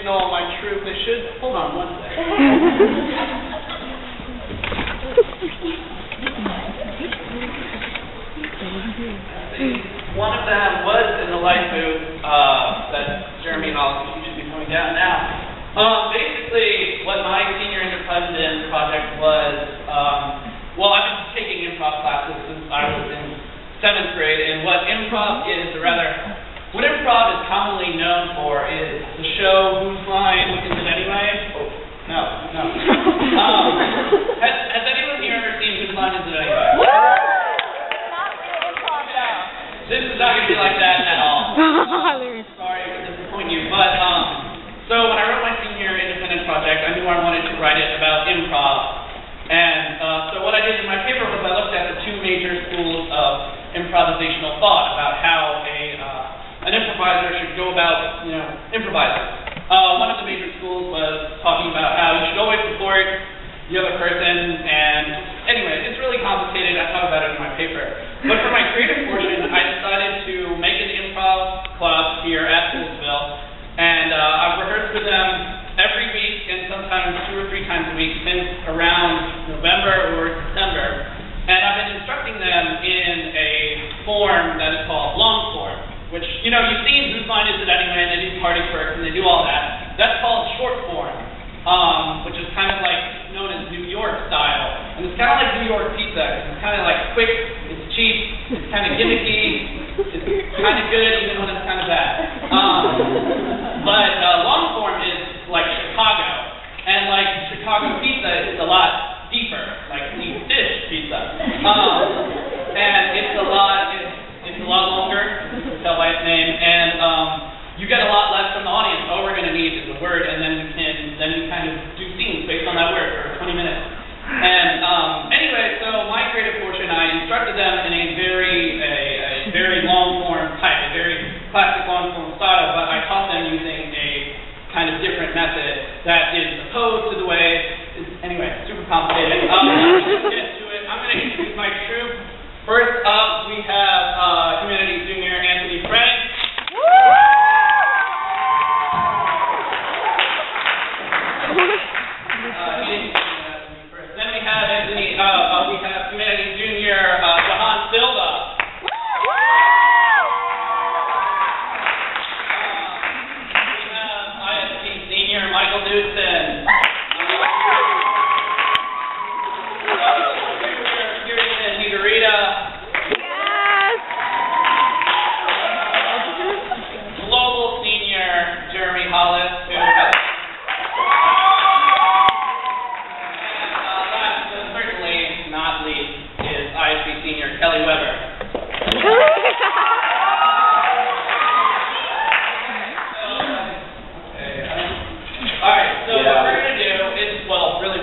signal my troupe. They should, hold on one second. One of them was in the light booth that Jeremy and all should be coming down now. Basically, what my senior independent project was, well, I've been taking improv classes since I was in 7th grade, and what improv is, or rather, what improv is commonly known for is the show Whose Line Is It Anyway? Oh, no. Has anyone here ever seen Whose Line Is It Anyway? Not real improv, though. This is not going to be like that at all. Sorry to disappoint you, but so when I wrote my senior independent project, I knew I wanted to write it about improv. And so what I did in my paper was I looked at the two major schools of improvisational thought about how an improviser should go about, improvising. One of the major schools was talking about how you should always support the other person, and anyway, it's really complicated. I talk about it in my paper. But for my creative portion, I decided to make an improv club here at Poolsville, and I've rehearsed with them every week and sometimes 2 or 3 times a week since around November or December. And I've been instructing them in a form that is called long form, which, you've seen Whose Line Is It Anyway, and they do party perks and they do all that. That's called short form, which is kind of like known as New York style. And it's kind of like New York pizza. It's kind of like quick, it's cheap, it's kind of gimmicky, it's kind of good even when it's kind of bad. But long form is like Chicago, and like Chicago pizza is a lot deeper, like deep dish pizza, and it's a lot longer, you can tell by its name, and you get a lot less from the audience. All we're going to need is a word, and then you kind of do scenes based on that word for 20 minutes. And anyway, so my creative portion, I instructed them in a very long form type, a very classic long form style, but I taught them using a kind of different method that is opposed to the way, anyway, super complicated. I'm going to get to it. I'm going to introduce my troupe. First up, we have Humanities junior Anthony Frank. Then we have Humanities junior Jahan Silva. Michael Newton. Kirsten Higuerita. Yes! Global senior Jeremy Hollis. And last but certainly not least is ISB senior Kelly Weber.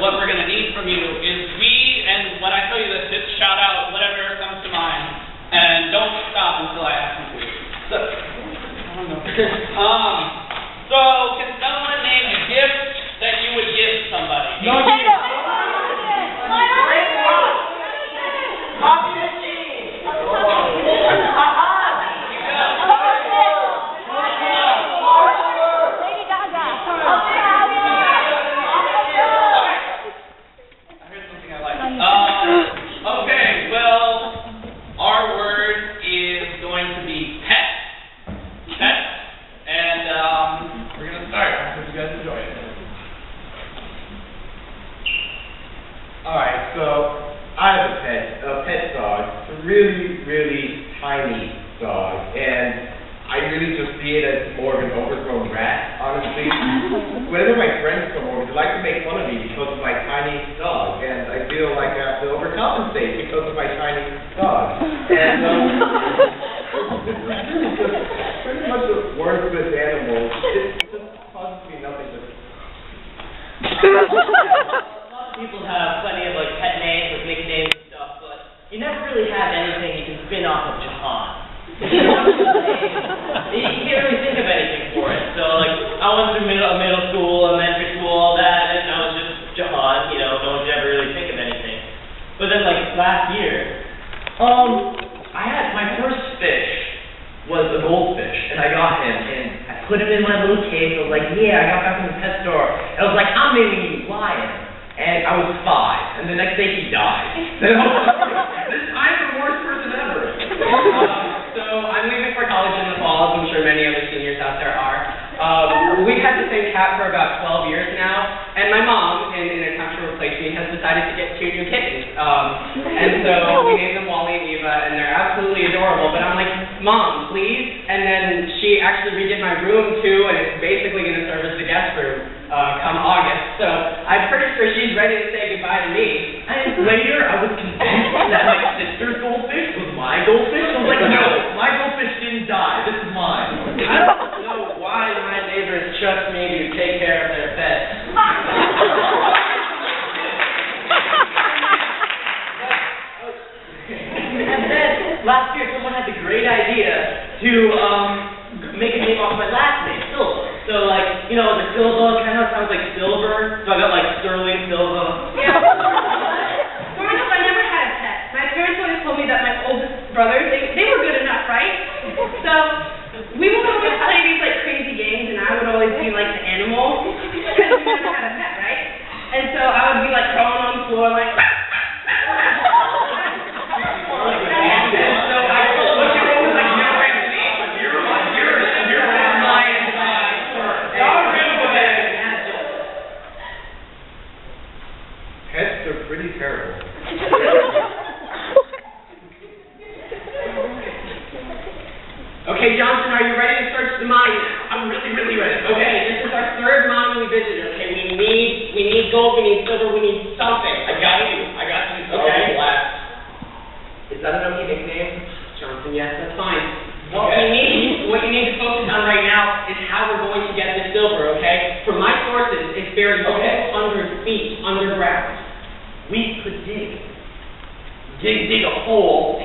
What we're going to need from you is and when I tell you this, just shout out whatever comes to mind, and don't stop until I ask you to. So, I don't know. So can someone name a gift that you would give somebody? No, Coffee machine. Okay, well, our word is going to be pet, and we're going to start. I hope you guys enjoy it. Alright, so I have a pet dog. It's a really, really tiny dog, and I really just see it as more of an overgrown rat, honestly. Whenever my friends come over, they like to make fun of me because of my tiny dog, and I feel like I have to overcompensate because of my tiny dog. And it's just pretty much a worthless animal. It just causes me nothing but... People have plenty of pet names or nicknames and stuff, but you never really have anything you can spin off of Jahan. You can't really think of anything for it. So I went through middle school, elementary school, all that, and I was just Jahan. No one could ever really think of anything. But then last year, I had my first fish was a goldfish, and I got him, and I put put him in my little cage. I was like, yeah, I got back from the pet store. And I was like, I'm naming you Lion. And I was 5. And the next day he died. I'm the worst person ever. So I'm leaving for college in the fall, as I'm sure many other seniors out there are. We've had the same cat for about 12 years now, and my mom, in an attempt to replace me, has decided to get 2 new kittens. And so we named them Wally and Eva, and they're absolutely adorable. But I'm like, Mom, please. And then she actually redid my room too, and it's basically going to serve as the guest room come August. So I'm pretty sure she's ready to say goodbye to me. And later, I was convinced that my sister's goldfish was my goldfish. I was like, no, my goldfish didn't die. This is mine. I don't know why my neighbors trust me to take care of their pets. And then, last year, someone had the great idea to make a name off my last name, Silva. So, like, you know, the Silva kind of sounds like silver, so I got, like, Sterling Silva. Yeah. Growing up, I never had a pet. My parents always told me that my oldest brothers, they were good enough, right? So, we would always play these, like, crazy games, and I would always be, like, the animal, because we never had a pet, right? And so I would be, like, crawling on the floor, like... Pets are pretty terrible. Okay, Johnson, are you ready to search the mind now? I'm really, really ready. Okay, this is our 3rd mind we visited. Okay, we need gold, we need silver, we need something. I got you. Okay. Black. Is that an okay nickname? Johnson, yes, that's fine. Okay. What you need to focus on right now is how we're going to get this silver, okay? From my sources, it's buried 600 feet underground. We could dig a hole.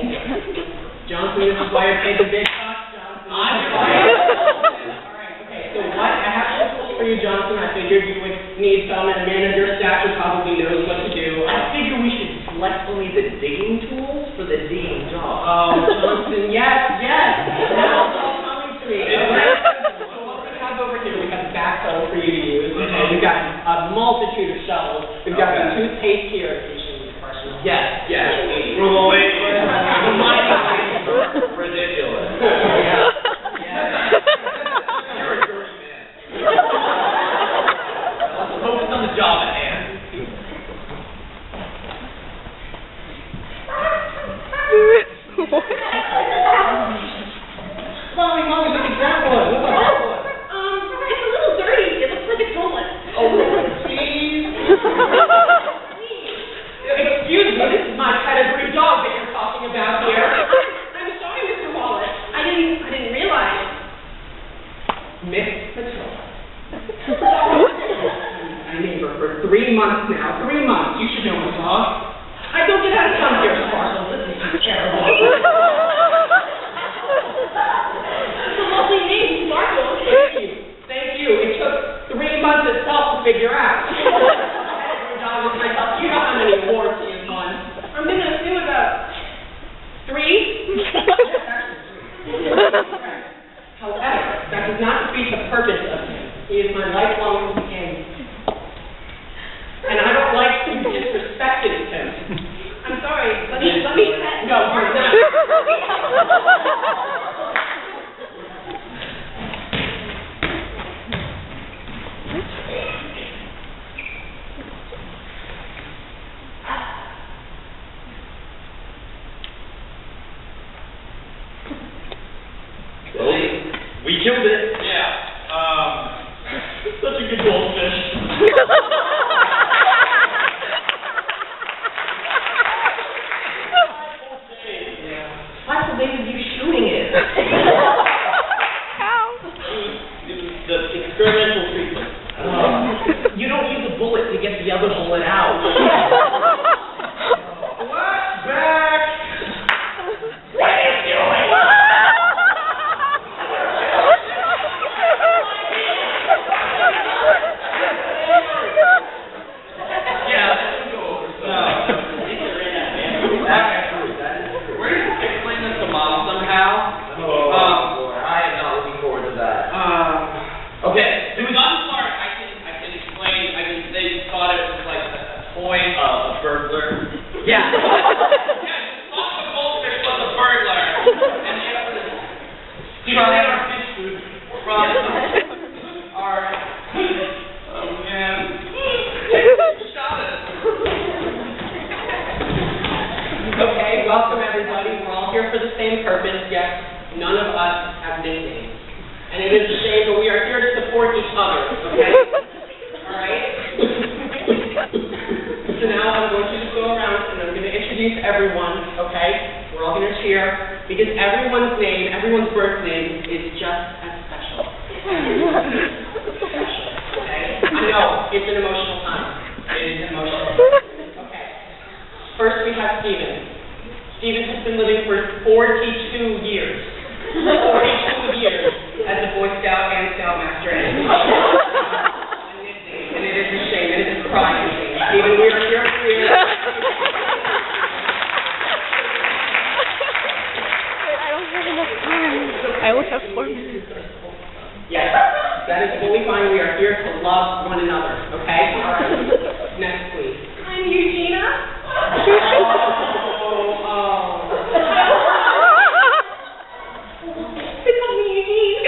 Johnson, this is why you're paid the big bucks, Johnson. Alright, okay, so what? I have some tools for you, Johnson. I figured you would need some, and a man of your stature probably knows what to do. I figure we should select only the digging tools for the digging job. Oh, Johnson, yes. Now it's all coming to me. Okay. So what we have over here, we have a backhoe for you to use. Okay. We've got a multitude of shovels. We've got some toothpaste here. Yes. Wait. Ridiculous. Yeah. You're a dirty man. Let's focus on the job at hand. Mommy, look at that one. Look at that one. It's a little dirty. It looks like a toilet. Oh, please. Excuse me, this is my pedigree dog that you're talking about here. I'm sorry, Mr. Wallace. I didn't realize. Miss Patrol. I named her for 3 months now. 3 months. You should know my dog. I don't get out of town here, Sparkle. This is terrible. It's a lovely name, Sparkle. Thank you. It took 3 months itself to figure out. You know how many awards he has won. I'm going to assume about 3. However, that does not defeat the purpose of him. He is my lifelong companion. And I don't like to be disrespected to him. I'm sorry. Let me pet. No, you're not. We killed it. Yeah. Such a good goldfish. Why the way you shooting it? How? The experimental treatment. You don't use a bullet to get the other bullet out. What's back? What are you doing? We're going to explain this to Mom somehow. Oh, boy, I am not looking forward to that. others, okay? Alright? So now I'm going to just go around and I'm going to introduce everyone, okay? We're all going to cheer because everyone's name, everyone's birth name is just as special. Special, okay? I know, it's an emotional time. It is emotional. Okay. First we have Stephen. Stephen has been living for 42 years. 42 years as a Boy Scout and Scoutmaster. And it is a shame, and it is a crying shame. Stephen, we are here for you. I don't have enough time. I only have 4 minutes. Yes, that is totally fine. We are here to love one another, okay? All right. Next, please. I'm Eugenia. They call me Eugene.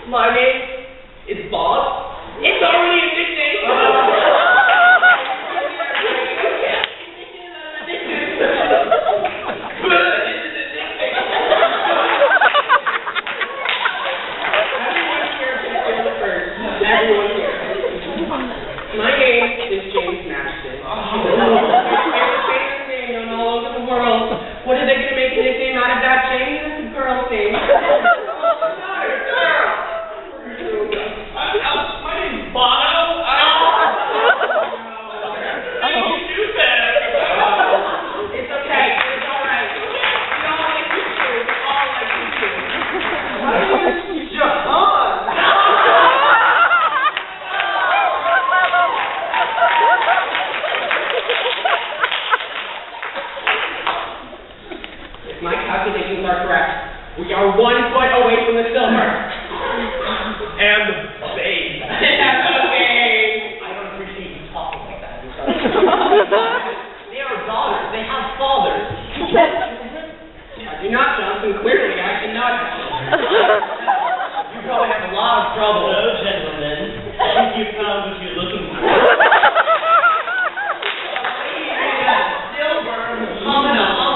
My name is Bob. It's already a nickname. Everyone here. My name is James Madison. Famous name known all over the world. What are they going to make a nickname out of that, James? It's a girl's name. My name's Bono. It's okay. It's all right. We all like you too. We all like you too. My name is Jahan. If my calculations are correct, we are 1 foot away from the silver. And the babe. That's okay. I don't appreciate you talking like that. They are daughters. They have fathers. I do not, Johnson. Clearly, I cannot. You probably have a lot of trouble. Hello, gentlemen. I think you found what you're looking for. Silver. Homina.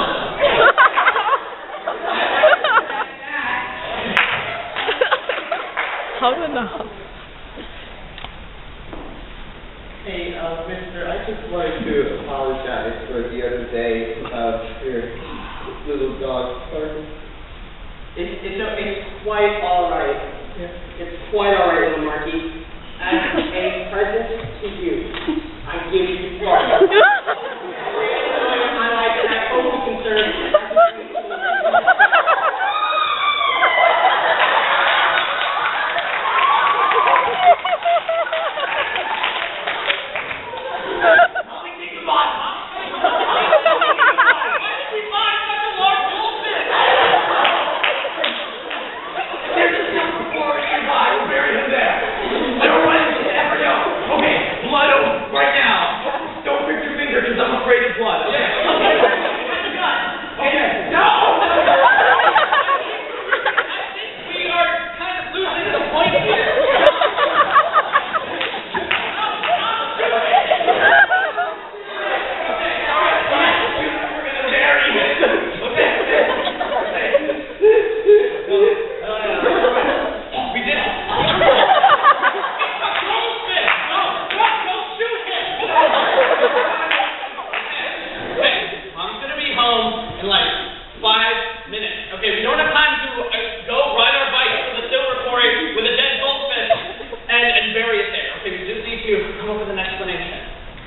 How do I know? Hey, mister, I just wanted to apologize for the other day about your little dog, Sparky. It's quite all right. It's quite all right, little Marky. As a present to you, I give you Sparky. My life and I hope you can serve.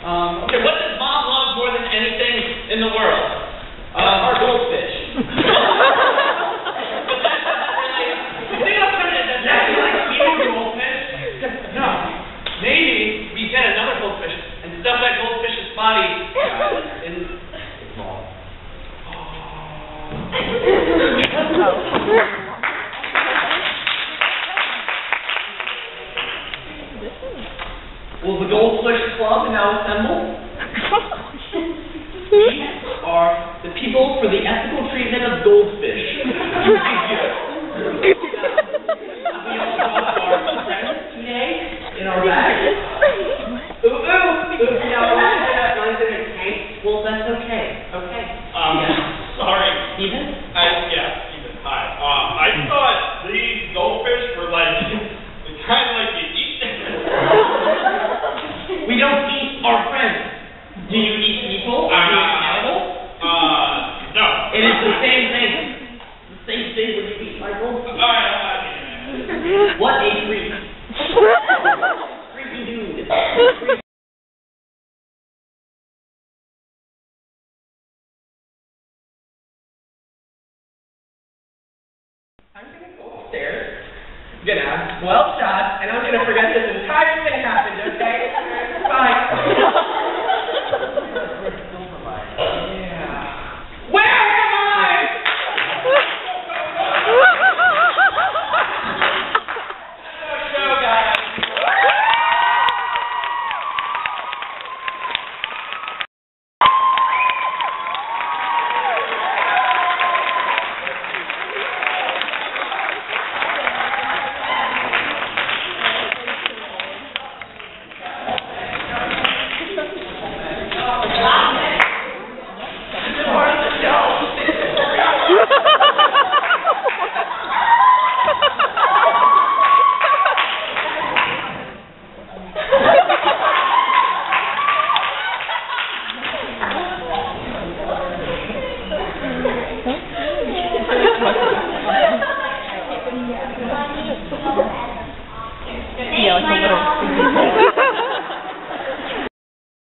Okay, what does Mom love more than anything in the world? Our goldfish. But that doesn't really... You think I'm trying to... Does that like eating goldfish? No. Maybe we get another goldfish and stuff that goldfish's body in... small. Will the Goldfish Club now assemble? We are the people for the ethical treatment of goldfish. We also have our friends today in our bag. Ooh, now mine's in a tank. Well, that's okay. Okay. Sorry. the same thing. The same thing when you eat Michael. Alright, I'll have it. What a freak. Freaky dude. I'm gonna go upstairs, gonna have 12 shots, and I'm gonna forget this entire thing happened, okay? Bye. Yeah. Where am I? Show, guys. Yeah, like a little